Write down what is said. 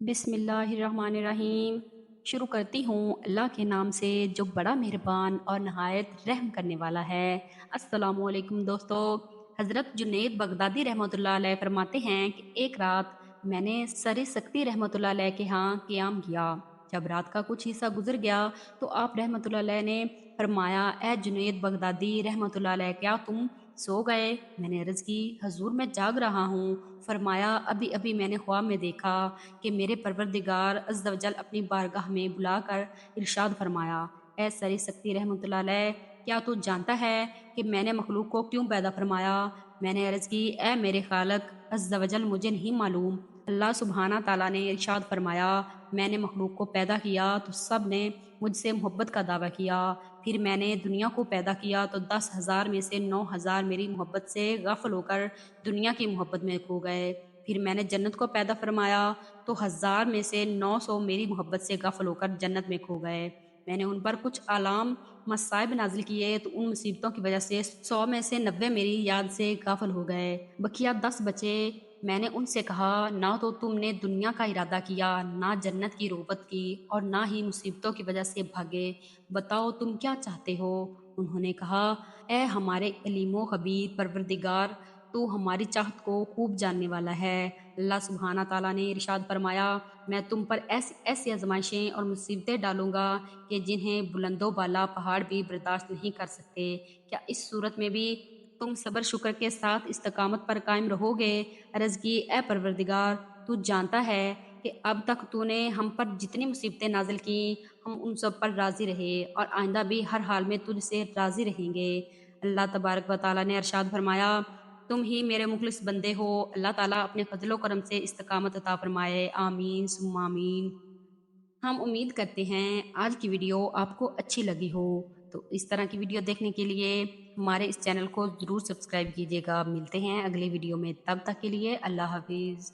बिस्मिल्लाहिर्रहमानिर्रहीम। शुरू करती हूँ अल्लाह के नाम से जो बड़ा मेहरबान और नहायत रहम करने वाला है। अस्सलामुअलैकुम दोस्तों। हज़रत जुनैद बगदादी रहमतुल्लाह अलैह फरमाते हैं कि एक रात मैंने सर सख्ती रहमतुल्लाह अलैह के यहाँ क़ियाम किया। जब रात का कुछ हिस्सा गुजर गया तो आप रहमतुल्लाह अलैह ने फरमाया, ए जुनैद बगदादी रहमतुल्लाह अलैह, क्या तुम सो गए? मैंने अर्ज़ की, हजूर मैं जाग रहा हूँ। फरमाया, अभी अभी मैंने ख्वाब में देखा कि मेरे परवरदिगार अज़्ज़ व जल अपनी बारगाह में बुलाकर इरशाद फरमाया, ए सरी सख्ती रहमतुल्लाह अलैह, क्या तू जानता है कि मैंने मखलूक को क्यों पैदा फरमाया? मैंने अर्ज़ की, ए मेरे खालक अज़्ज़ व जल, मुझे नहीं मालूम। अल्लाह सुब्हाना ताला ने इरशाद फरमाया, मैंने मखलूक को पैदा किया तो सब ने मुझसे मोहब्बत का दावा किया। फिर मैंने दुनिया को पैदा किया तो 10,000 में से 9,000 मेरी मोहब्बत से गाफिल होकर दुनिया की मोहब्बत में खो गए। फिर मैंने जन्नत को पैदा फरमाया तो 1,000 में से 900 मेरी मोहब्बत से गाफिल होकर जन्नत में खो गए। मैंने उन पर कुछ आलाम मसाइब नाजिल किए तो उन मुसीबतों की वजह से 100 में से 90 मेरी याद से गाफिल हो गए। बकिया 10 बचे। मैंने उनसे कहा, ना तो तुमने दुनिया का इरादा किया, ना जन्नत की रोबत की, और ना ही मुसीबतों की वजह से भागे। बताओ तुम क्या चाहते हो? उन्होंने कहा, ए हमारे अलीमो खबीर परवरदिगार, तू हमारी चाहत को खूब जानने वाला है। अल्लाह सुब्हाना ताला ने इरशाद फरमाया, मैं तुम पर ऐसी ऐसी आजमाइशें और मुसीबतें डालूंगा कि जिन्हें बुलंदो बाला पहाड़ भी बर्दाश्त नहीं कर सकते। क्या इस सूरत में भी तुम सब्र शुक्र के साथ इस्तकामत पर कायम रहोगे? अर्ज़ की, ए परवरदिगार, तू जानता है कि अब तक तूने हम पर जितनी मुसीबतें नाजिल की, हम उन सब पर राज़ी रहे और आइंदा भी हर हाल में तुझसे राज़ी रहेंगे। अल्लाह तबारक व तआला ने इरशाद फरमाया, तुम ही मेरे मुखलिस बंदे हो। अल्लाह ताला अपने फजलो करम से इस्तकामत अता फरमाए। आमीन सुम्मा आमीन। हम उम्मीद करते हैं आज की वीडियो आपको अच्छी लगी हो। तो इस तरह की वीडियो देखने के लिए हमारे इस चैनल को ज़रूर सब्सक्राइब कीजिएगा। मिलते हैं अगली वीडियो में, तब तक के लिए अल्लाह हाफिज़।